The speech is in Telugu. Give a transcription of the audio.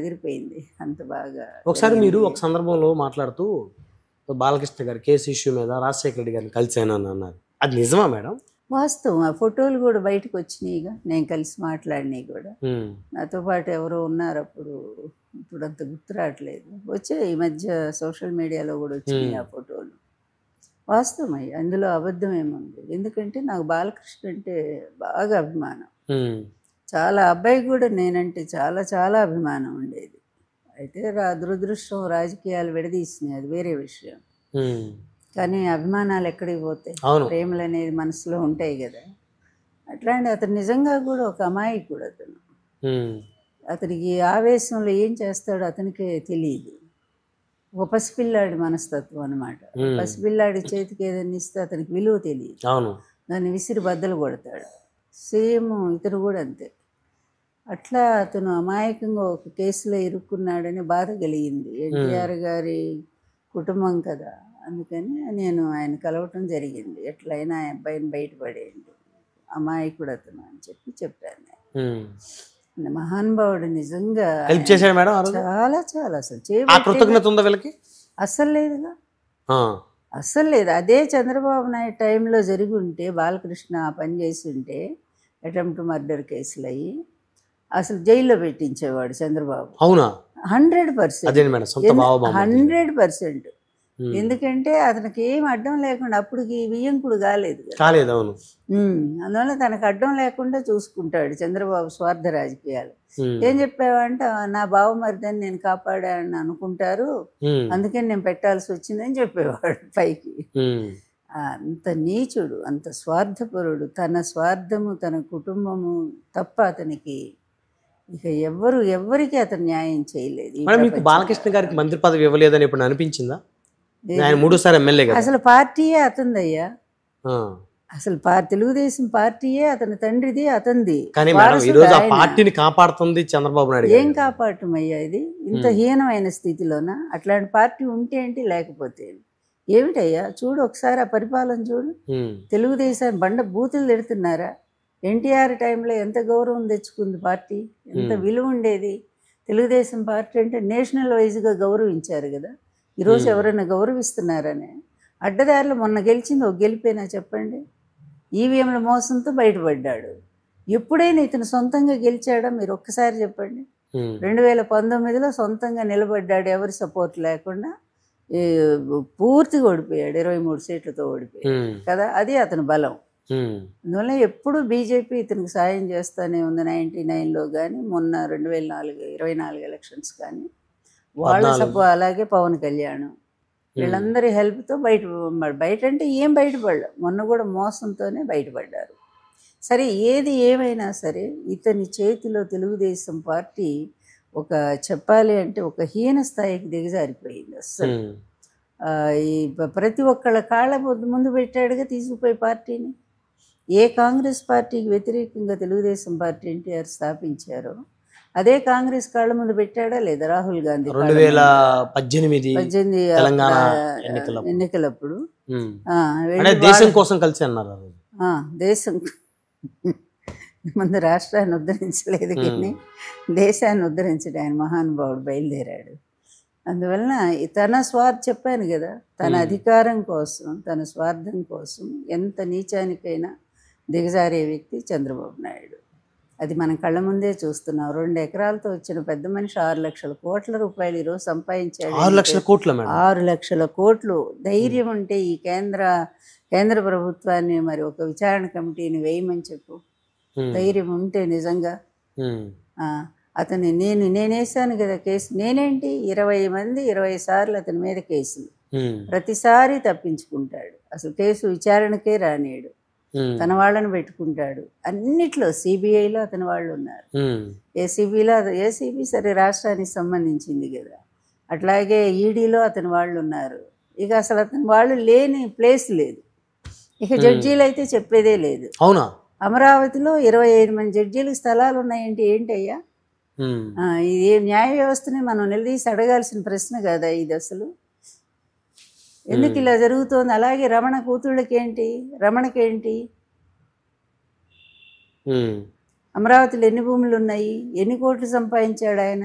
ఎగిరిపోయింది. అంత బాగా ఒకసారి మీరు జరిగింది. ఒక సందర్భంలో మాట్లాడుతూ బాలకృష్ణ గారి కేసు ఇష్యూ మీద రాజశేఖర రెడ్డి గారిని కలిసానని అన్నారు. అది నిజమా మేడం? వాస్తవం. ఆ ఫోటోలు కూడా బయటకొచ్చినాయిగా. నేను కలిసి మాట్లాడినయి కూడా. ఉమ్, నాతో పాటు ఎవరో ఉన్నారు అప్పుడు. ఇప్పుడంత గుర్తు రావట్లేదు. వచ్చాయి ఈ మధ్య సోషల్ మీడియాలో కూడా వచ్చినాయి ఆ ఫోటోలు. వాస్తవమయ్య. అందులో అబద్ధం ఏముంది? ఎందుకంటే నాకు బాలకృష్ణ అంటే బాగా అభిమానం. ఉమ్, చాలా అబ్బాయి కూడా నేనంటే చాలా చాలా అభిమానం ఉండేది. అయితే దురదృష్టం రాజకీయాలు విడదీసినాయి, అది వేరే విషయం. ఉమ్, కానీ అభిమానాలు ఎక్కడికి పోతాయి? అవును. ప్రేమలు అనేది మనసులో ఉంటాయి కదా. అట్లాంటి అతను నిజంగా కూడా ఒక అమాయకుడు. అతను ఉమ్, అతనికి ఆవేశంలో ఏం చేస్తాడో అతనికే తెలియదు. ఒక పసిపిల్లాడి మనస్తత్వం అనమాట. పసిపిల్లాడి చేతికి ఏదైనా ఇస్తే అతనికి విలువ తెలియదు, అవును. దాన్ని విసిరి బద్దలు కొడతాడు. సేమ్ ఇతను కూడా అంతే. అట్లా అతను అమాయకంగా ఒక కేసులో ఇరుక్కున్నాడని బాధ కలిగింది. ఎన్టీఆర్ గారి కుటుంబం కదా, అందుకని నేను ఆయన కలవటం జరిగింది. ఎట్లయినా ఆ అబ్బాయిని బయటపడేయండి, అమాయకుడు అతను అని చెప్పాను నేను. ఉమ్. మహానుభావుడు నిజంగా. హెల్ప్ చేశాడు మేడం ఆ రోజు? చాలా చాలా అసలు ఆ కృతజ్ఞత ఉందా వీళ్ళకి? అస్సలు లేదుగా, ఆ, అస్సలు లేదు. అదే చంద్రబాబు నాయుడు టైంలో జరిగి ఉంటే, బాలకృష్ణ ఆ పని చేసి ఉంటే, అటెంప్ట్ మర్డర్ కేసులు అయ్యి అసలు జైల్లో పెట్టించేవాడు చంద్రబాబు. అవునా? 100%. అదే మేడం, సొంత బావ 100%. ఎందుకంటే అతనికి ఏం అడ్డం లేకుండా, అప్పటికి వియ్యంకుడు కాలేదు కదా. కాలేదు. అవును. అందువల్ల తనకు అడ్డం లేకుండా చూసుకుంటాడు చంద్రబాబు స్వార్థ రాజకీయాలు. ఏం చెప్పావంటే, నా బావమరిదని నేను కాపాడానని అనుకుంటారు, అందుకని నేను పెట్టాల్సి వచ్చిందని చెప్పేవాడు పైకి. అంత నీచుడు, అంత స్వార్థపరుడు. తన స్వార్థము, తన కుటుంబము తప్ప అతనికి ఇక ఎవ్వరికి అతను న్యాయం చేయలేదు. మీకు బాలకృష్ణ గారికి మంత్రి పదవి ఇవ్వలేదని ఇప్పుడు అనిపించిందా? ఆయన 3సారి ఎమ్మెల్యే కదా. అసలు పార్టీయే అతందయ్యా. అసలు తెలుగుదేశం పార్టీయే అతని తండ్రిది, అతంది. కానీ మేడం ఈ రోజు ఆ పార్టీని కాపాడుతుంది చంద్రబాబు నాయుడు. ఏం కాపాడటమయ్యా ఇది? ఇంత హీనమైన స్థితిలోన అట్లాంటి పార్టీ ఉంటే ఏంటి, లేకపోతే ఏమిటయ్యా? చూడు ఒకసారి ఆ పరిపాలన చూడు. తెలుగుదేశాన్ని బండ బూతులు తిడుతున్నారా? ఎన్టీఆర్ టైంలో ఎంత గౌరవం తెచ్చుకుంది పార్టీ, ఎంత విలువ ఉండేది. తెలుగుదేశం పార్టీ అంటే నేషనల్ వైజ్గా గౌరవించారు కదా. ఈరోజు ఎవరైనా గౌరవిస్తున్నారనే? అడ్డదారిలో మొన్న గెలిచింది ఒక గెలిపేనా చెప్పండి? ఈవీఎంల మోసంతో బయటపడ్డాడు. ఎప్పుడైనా ఇతను సొంతంగా గెలిచాడా మీరు ఒక్కసారి చెప్పండి. 2019లో సొంతంగా నిలబడ్డాడు, ఎవరి సపోర్ట్ లేకుండా. పూర్తిగా ఓడిపోయాడు, 23 సీట్లతో ఓడిపోయాడు కదా. అది అతని బలం. అందువల్ల ఎప్పుడు బీజేపీ ఇతనికి సాయం చేస్తూనే ఉంది. 99లో కానీ, మొన్న 2024 ఎలక్షన్స్ కానీ వాళ్ళ అలాగే పవన్ కళ్యాణ్ వీళ్ళందరి హెల్ప్తో బయట అంటే ఏం బయటపడ్డా, మొన్న కూడా మోసంతోనే బయటపడ్డారు. సరే, ఏది ఏమైనా సరే ఇతని చేతిలో తెలుగుదేశం పార్టీ చెప్పాలి అంటే ఒక హీన స్థాయికి దిగజారిపోయింది. అస్సలు ఈ ప్రతి ఒక్కళ్ళ కాళ్ళ ముందు పెట్టాడుగా తీసుకుపోయి పార్టీని. ఏ కాంగ్రెస్ పార్టీకి వ్యతిరేకంగా తెలుగుదేశం పార్టీ ఎన్టీఆర్ స్థాపించారో అదే కాంగ్రెస్ కాళ్ళ ముందు పెట్టాడా లేదా? రాహుల్ గాంధీ 2018 తెలంగాణ ఎన్నికలప్పుడు దేశం కోసం కలిసి అన్నారు. దేశం ముందు రాష్ట్రాన్ని ఉద్ధరించలేదు కానీ దేశాన్ని ఉద్ధరించడం ఆయన మహానుభావుడు బయలుదేరాడు. అందువలన తన చెప్పాను కదా, తన అధికారం కోసం, తన స్వార్థం కోసం ఎంత నీచానికైనా దిగజారే వ్యక్తి చంద్రబాబు నాయుడు. అది మన కళ్ళ ముందే చూస్తున్నాం. 2 ఎకరాలతో వచ్చిన పెద్ద మనిషి 6 లక్షల కోట్ల రూపాయలు ఈరోజు సంపాదించాడు. 6 లక్షల కోట్ల 6 లక్షల కోట్లు. ధైర్యం ఉంటే ఈ కేంద్ర ప్రభుత్వాన్ని మరి ఒక విచారణ కమిటీని వేయమని చెప్పు. ధైర్యం ఉంటే నిజంగా. అతన్ని నేనేసాను కదా కేసు. నేనేంటి 20 మంది 20 సార్లు అతని మీద కేసులు, ప్రతిసారి తప్పించుకుంటాడు. అసలు కేసు విచారణకే రానేడు, తన వాళ్ళని పెట్టుకుంటాడు. అన్నిట్లో సిబిఐలో అతని వాళ్ళు ఉన్నారు, ఏసీబీ సరే రాష్ట్రానికి సంబంధించింది కదా, అట్లాగే ఈడీలో అతని వాళ్ళు ఉన్నారు. ఇక అసలు అతని వాళ్ళు లేని ప్లేస్ లేదు. ఇక జడ్జీలు అయితే చెప్పేదే లేదు. అవునా? అమరావతిలో 25 మంది జడ్జీలకు స్థలాలు ఉన్నాయంటే ఏంటయ్యా? ఇది న్యాయ వ్యవస్థని మనం నిలదీసి అడగాల్సిన ప్రశ్న కదా ఇది. అసలు ఎందుకు ఇలా జరుగుతోంది? అలాగే రమణ కూతుళ్ళకేంటి, రమణకేంటి? అమరావతిలో ఎన్ని భూములు ఉన్నాయి, ఎన్ని కోట్లు సంపాదించాడు ఆయన?